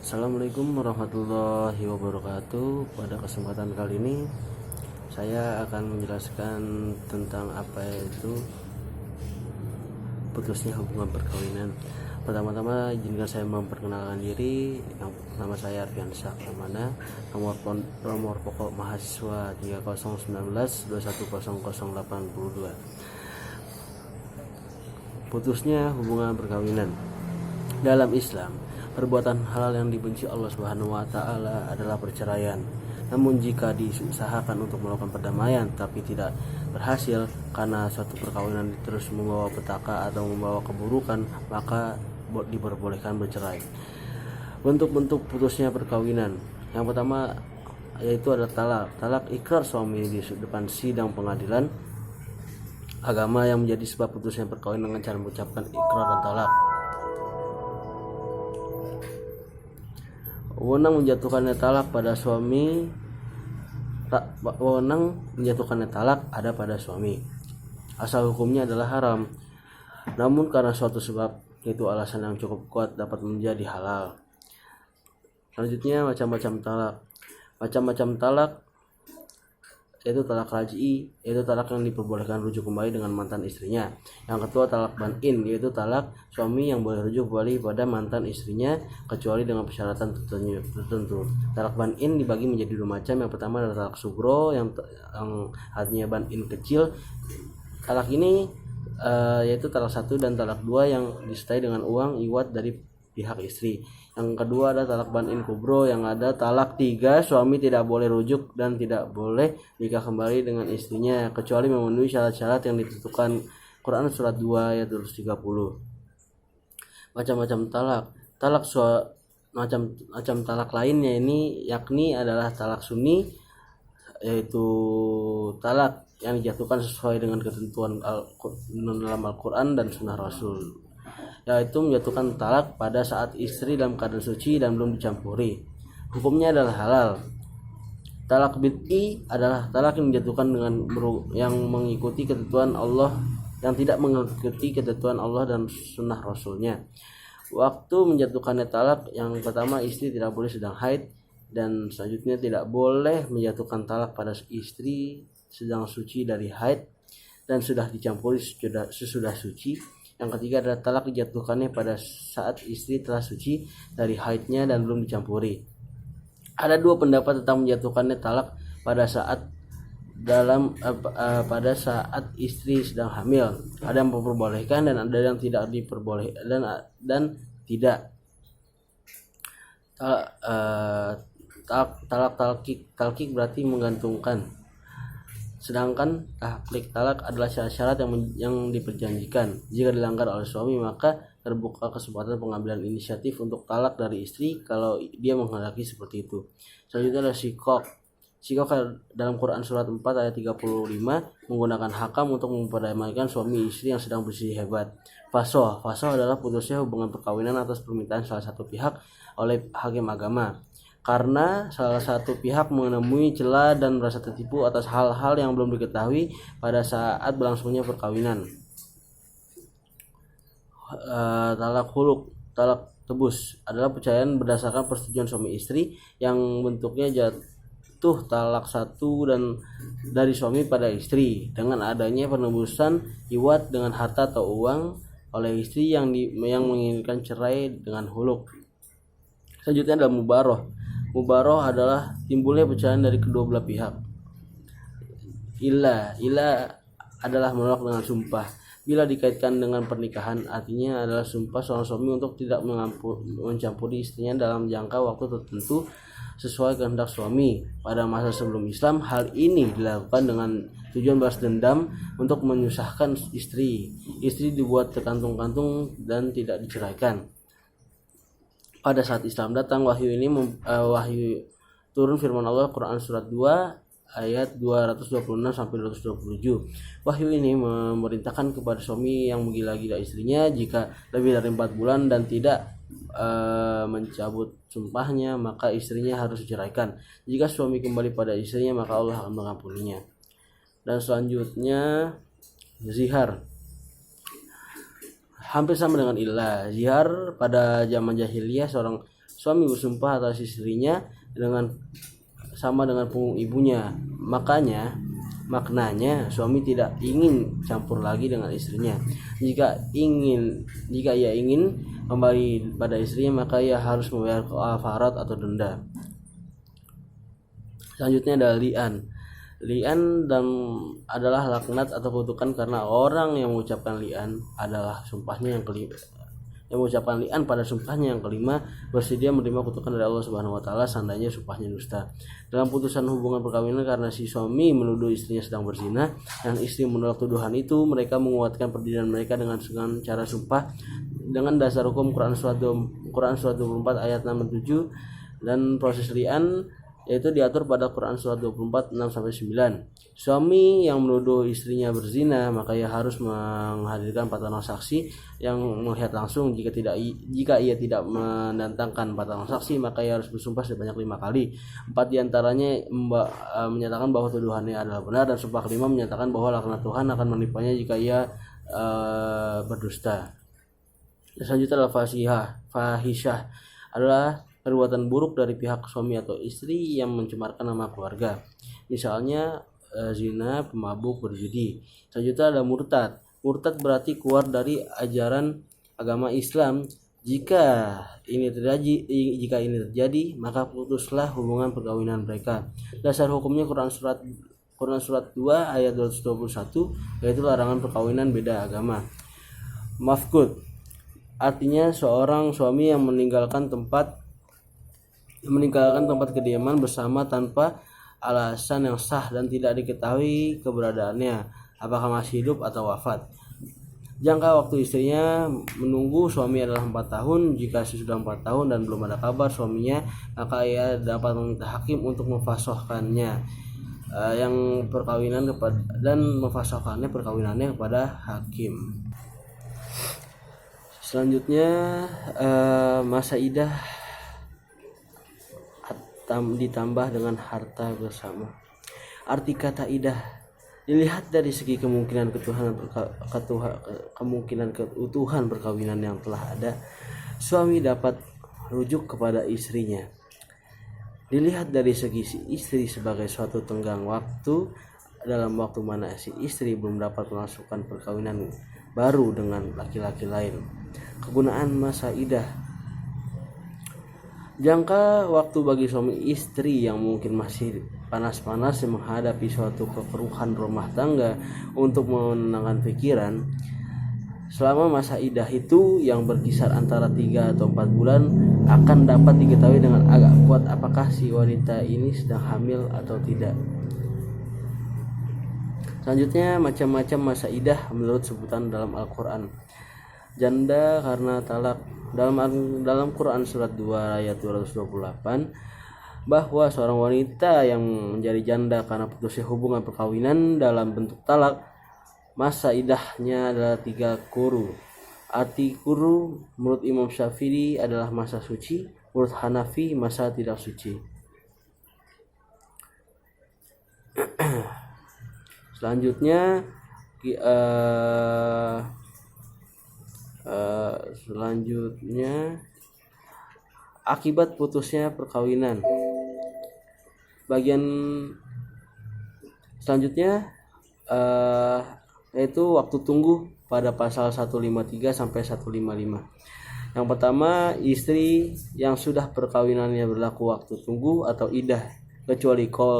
Assalamualaikum warahmatullahi wabarakatuh. Pada kesempatan kali ini saya akan menjelaskan tentang apa itu putusnya hubungan perkawinan. Pertama-tama izinkan saya memperkenalkan diri. Nama saya Arfiansyah Pramana, nomor pokok mahasiswa 3019210082. Putusnya hubungan perkawinan. Dalam Islam, perbuatan halal yang dibenci Allah Subhanahu wa taala adalah perceraian. Namun jika diusahakan untuk melakukan perdamaian tapi tidak berhasil karena suatu perkawinan terus membawa petaka atau membawa keburukan, maka diperbolehkan bercerai. Bentuk-bentuk putusnya perkawinan. Yang pertama yaitu ada talak. Talak ikrar suami di depan sidang pengadilan agama yang menjadi sebab putusnya perkawinan dengan cara mengucapkan ikrar dan talak. Wewenang menjatuhkannya talak ada pada suami. Asal hukumnya adalah haram. Namun karena suatu sebab, yaitu alasan yang cukup kuat, dapat menjadi halal. Selanjutnya macam-macam talak. Macam-macam talak yaitu talak raj'i, yaitu talak yang diperbolehkan rujuk kembali dengan mantan istrinya. Yang kedua talak ban-in, yaitu talak suami yang boleh rujuk kembali pada mantan istrinya kecuali dengan persyaratan tertentu. Talak ban-in dibagi menjadi dua macam. Yang pertama adalah talak sugro yang artinya ban-in kecil. Talak ini yaitu talak 1 dan talak 2 yang disertai dengan uang iwat dari pihak istri. Yang kedua ada talak ban-in kubro yang ada talak 3, suami tidak boleh rujuk dan tidak boleh nikah kembali dengan istrinya kecuali memenuhi syarat-syarat yang ditentukan Quran surat 2 ayat 230. Macam-macam talak. Macam talak lainnya ini yakni adalah talak sunni, yaitu talak yang dijatuhkan sesuai dengan ketentuan dalam Al-Quran dan Sunnah Rasul, yaitu menjatuhkan talak pada saat istri dalam keadaan suci dan belum dicampuri. Hukumnya adalah halal. Talak bid'i adalah talak yang dijatuhkan yang mengikuti ketentuan Allah, yang tidak mengikuti ketentuan Allah dan Sunnah Rasulnya. Waktu menjatuhkannya talak, yang pertama istri tidak boleh sedang haid, dan selanjutnya tidak boleh menjatuhkan talak pada istri sedang suci dari haid dan sudah dicampuri sesudah suci. Yang ketiga adalah talak dijatuhkannya pada saat istri telah suci dari haidnya dan belum dicampuri. Ada dua pendapat tentang menjatuhkannya talak pada saat istri sedang hamil. Ada yang memperbolehkan dan ada yang tidak diperbolehkan dan tidak. Talqik berarti menggantungkan. Sedangkan tahqiq talak adalah syarat-syarat yang diperjanjikan. Jika dilanggar oleh suami, maka terbuka kesempatan pengambilan inisiatif untuk talak dari istri kalau dia menghendaki seperti itu. Selanjutnya adalah shikok. Shikok dalam Quran surat 4 ayat 35 menggunakan hakam untuk memperdamaikan suami istri yang sedang bersih hebat. Fasoh adalah putusnya hubungan perkawinan atas permintaan salah satu pihak oleh hakim agama, karena salah satu pihak menemui celah dan merasa tertipu atas hal-hal yang belum diketahui pada saat berlangsungnya perkawinan. Talak huluk, talak tebus adalah perceraian berdasarkan persetujuan suami istri yang bentuknya jatuh talak 1 dan dari suami pada istri dengan adanya penebusan iwat dengan harta atau uang oleh istri yang menginginkan cerai dengan huluk. Selanjutnya adalah mubaroh. Mubaroh adalah timbulnya perceraian dari kedua belah pihak. Ila adalah menolak dengan sumpah. Bila dikaitkan dengan pernikahan, artinya adalah sumpah seorang suami untuk tidak mencampuri istrinya dalam jangka waktu tertentu sesuai kehendak suami. Pada masa sebelum Islam, hal ini dilakukan dengan tujuan balas dendam untuk menyusahkan istri. Istri dibuat terkantung-kantung dan tidak diceraikan. Pada saat Islam datang, wahyu turun firman Allah Quran surat 2 ayat 226 sampai 227. Wahyu ini memerintahkan kepada suami yang menggila-gila istrinya jika lebih dari 4 bulan dan tidak mencabut sumpahnya, maka istrinya harus diceraikan. Jika suami kembali pada istrinya, maka Allah akan mengampuninya. Dan selanjutnya zihar. hampir sama dengan ilah. Zihar pada zaman jahiliyah, seorang suami bersumpah atas istrinya dengan sama dengan punggung ibunya. Maknanya suami tidak ingin campur lagi dengan istrinya. Jika ia ingin kembali pada istrinya, maka ia harus membayar kafarat atau denda. Selanjutnya ada li'an. Li'an adalah laknat atau kutukan karena orang yang mengucapkan li'an adalah sumpahnya yang kelima. Yang mengucapkan li'an pada sumpahnya yang kelima bersedia menerima kutukan dari Allah Subhanahu wa taala seandainya sumpahnya dusta. Dalam putusan hubungan perkawinan karena si suami menuduh istrinya sedang berzina dan istri menolak tuduhan itu, mereka menguatkan perdirian mereka dengan cara sumpah dengan dasar hukum Quran surat 24 ayat 6 dan 7, dan proses li'an yaitu diatur pada Quran surat 24 6-9. Suami yang menuduh istrinya berzina maka ia harus menghadirkan 4 orang saksi yang melihat langsung. Jika ia tidak mendatangkan 4 orang saksi, maka ia harus bersumpah sebanyak 5 kali. 4 diantaranya menyatakan bahwa tuduhannya adalah benar, dan sumpah kelima menyatakan bahwa laknat Tuhan akan menimpannya jika ia berdusta. Selanjutnya adalah fahisyah adalah perbuatan buruk dari pihak suami atau istri yang mencemarkan nama keluarga. Misalnya zina, pemabuk, berjudi. Selanjutnya ada murtad. Murtad berarti keluar dari ajaran agama Islam. Jika ini terjadi, maka putuslah hubungan perkawinan mereka. Dasar hukumnya Quran surat 2 ayat 221, yaitu larangan perkawinan beda agama. Mafqud artinya seorang suami yang meninggalkan tempat kediaman bersama tanpa alasan yang sah dan tidak diketahui keberadaannya, apakah masih hidup atau wafat. Jangka waktu istrinya menunggu suami adalah 4 tahun. Jika sudah 4 tahun dan belum ada kabar suaminya, maka ia dapat meminta hakim untuk memfaskhkannya perkawinannya kepada hakim. Selanjutnya masa idah ditambah dengan harta bersama. Arti kata idah dilihat dari segi kemungkinan keutuhan perkawinan yang telah ada, suami dapat rujuk kepada istrinya. Dilihat dari segi si istri sebagai suatu tenggang waktu, dalam waktu mana si istri belum dapat melangsungkan perkawinan baru dengan laki-laki lain. Kegunaan masa idah: jangka waktu bagi suami istri yang mungkin masih panas-panas menghadapi suatu kekeruhan rumah tangga untuk menenangkan pikiran. Selama masa idah itu yang berkisar antara 3 atau 4 bulan, akan dapat diketahui dengan agak kuat apakah si wanita ini sedang hamil atau tidak. Selanjutnya macam-macam masa idah menurut sebutan dalam Al-Quran. Janda karena talak. Dalam Quran surat 2 ayat 228, bahwa seorang wanita yang menjadi janda karena putusnya hubungan perkawinan dalam bentuk talak, masa idahnya adalah 3 quru. Arti quru menurut Imam Syafi'i adalah masa suci, menurut Hanafi masa tidak suci. Selanjutnya akibat putusnya perkawinan. Bagian selanjutnya yaitu waktu tunggu pada pasal 153 sampai 155. Yang pertama, istri yang sudah perkawinannya berlaku waktu tunggu atau idah kecuali qol